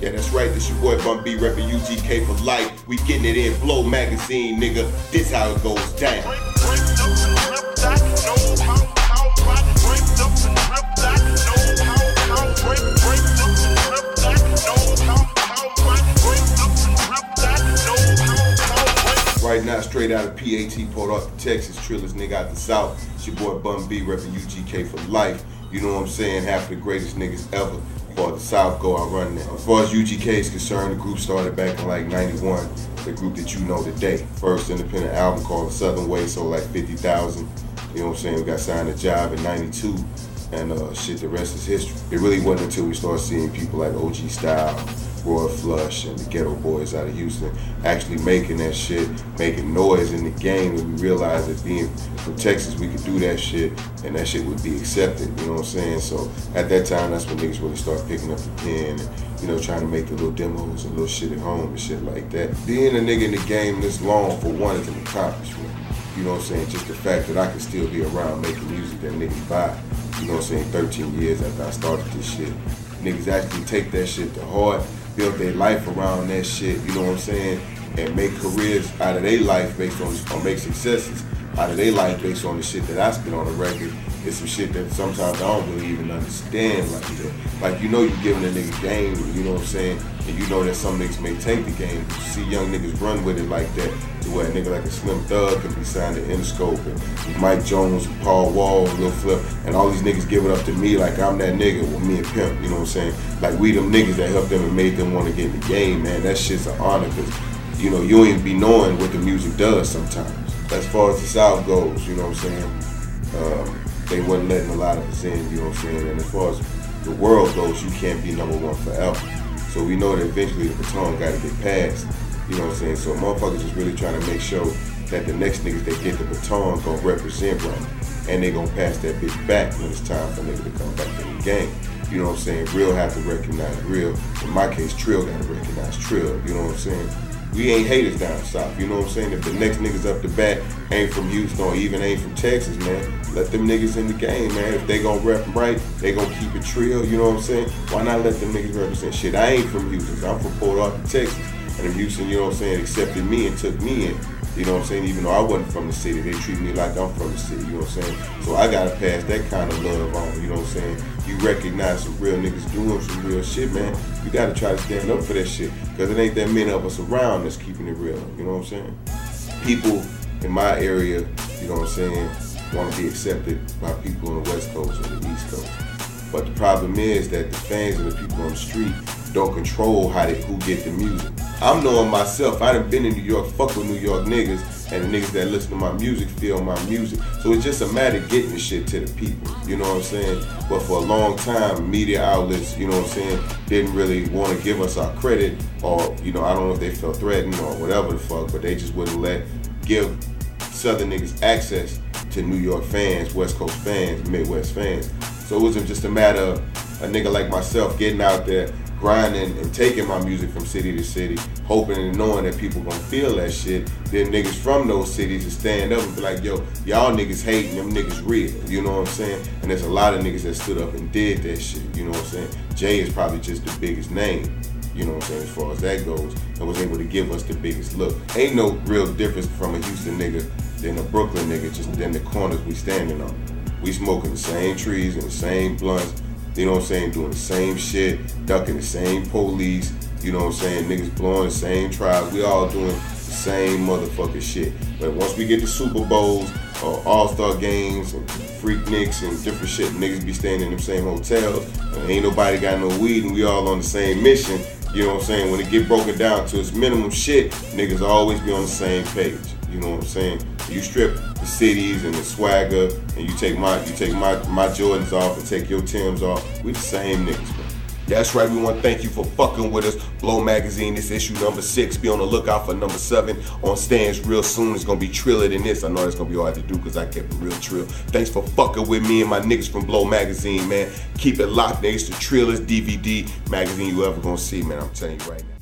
Yeah, that's right, this your boy Bun B reppin' UGK for life. We getting it in, Blow magazine, nigga. This how it goes down. Right now, straight out of PAT, Port Arthur, Texas, trillest nigga out the South. It's your boy Bun B reppin' UGK for life. You know what I'm saying? Half of the greatest niggas ever. For the South go, I run now. As far as UGK is concerned, the group started back in like 91. The group that you know today. First independent album called The Southern Way, sold like 50,000. You know what I'm saying? We got signed to Job in 92. And shit, the rest is history. It really wasn't until we started seeing people like OG Style, Roy Flush, and the Ghetto Boys out of Houston actually making that shit, making noise in the game, and we realized that being from Texas, we could do that shit, and that shit would be accepted, you know what I'm saying? So at that time, that's when niggas really started picking up the pen and, you know, trying to make the little demos and little shit at home and shit like that. Being a nigga in the game this long, for one, is an accomplishment. You know what I'm saying? Just the fact that I can still be around making music that niggas buy. You know what I'm saying? 13 years after I started this shit. Niggas actually take that shit to heart, build their life around that shit, you know what I'm saying? And make careers out of their life based on, or make successes out of their life based on the shit that I spit on the record. It's some shit that sometimes I don't really even understand like that. Like, you know you giving a nigga game, you know what I'm saying? And you know that some niggas may take the game, but you see young niggas run with it like that, to where a nigga like a Slim Thug can be signed to Interscope, and Mike Jones, and Paul Wall, and Lil Flip, and all these niggas give it up to me like I'm that nigga with me and Pimp, you know what I'm saying? Like we them niggas that helped them and made them want to get in the game, man. That shit's an honor, because, you know, you don't even be knowing what the music does sometimes. As far as the South goes, you know what I'm saying? They wasn't letting a lot of us in, you know what I'm saying? And as far as the world goes, you can't be #1 forever. So we know that eventually the baton gotta get passed, you know what I'm saying? So motherfuckers is really trying to make sure that the next niggas that get the baton gonna represent right, and they gonna pass that bitch back when it's time for niggas to come back in the game. You know what I'm saying? Real have to recognize real. In my case, Trill gotta recognize Trill, you know what I'm saying? We ain't haters down south, you know what I'm saying? If the next niggas up the bat ain't from Houston or even ain't from Texas, man, let them niggas in the game, man. If they gon' rep right, they gon' keep it trill, you know what I'm saying? Why not let them niggas represent shit? I ain't from Houston, I'm from Port Arthur, Texas. And if Houston, you know what I'm saying, accepted me and took me in, you know what I'm saying? Even though I wasn't from the city, they treat me like I'm from the city, you know what I'm saying? So I gotta pass that kind of love on, you know what I'm saying? You recognize some real niggas doing some real shit, man. You gotta try to stand up for that shit, because it ain't that many of us around that's keeping it real, you know what I'm saying? People in my area, you know what I'm saying, want to be accepted by people on the West Coast or the East Coast. But the problem is that the fans and the people on the street don't control who get the music. I'm knowing myself, I done been in New York, fuck with New York niggas, and the niggas that listen to my music feel my music. So it's just a matter of getting the shit to the people, you know what I'm saying? But for a long time, media outlets, you know what I'm saying, didn't really want to give us our credit, or, you know, I don't know if they felt threatened or whatever the fuck, but they just wouldn't give Southern niggas access to New York fans, West Coast fans, Midwest fans. So it wasn't just a matter of a nigga like myself getting out there, grinding and taking my music from city to city, hoping and knowing that people gonna feel that shit. Then niggas from those cities to stand up and be like, yo, y'all niggas hating, them niggas real, you know what I'm saying? And there's a lot of niggas that stood up and did that shit, you know what I'm saying? Jay is probably just the biggest name, you know what I'm saying, as far as that goes, and was able to give us the biggest look. Ain't no real difference from a Houston nigga than a Brooklyn nigga, just than the corners we standing on. We smoking the same trees and the same blunts, you know what I'm saying, doing the same shit, ducking the same police, you know what I'm saying, niggas blowing the same trials, we all doing the same motherfucking shit. But once we get to Super Bowls or All-Star games and Freakniks and different shit, niggas be staying in them same hotels, and ain't nobody got no weed and we all on the same mission, you know what I'm saying, when it get broken down to its minimum shit, niggas always be on the same page, you know what I'm saying? You strip the cities and the swagger, and you take my Jordans off and take your Timbs off. We the same niggas, bro. That's right, we want to thank you for fucking with us. Blow Magazine, this issue number 6. Be on the lookout for number 7 on stands real soon. It's gonna be triller than this. I know it's gonna be hard to do because I kept it real trill. Thanks for fucking with me and my niggas from Blow Magazine, man. Keep it locked, niggas. The trillest DVD magazine you ever gonna see, man. I'm telling you right now.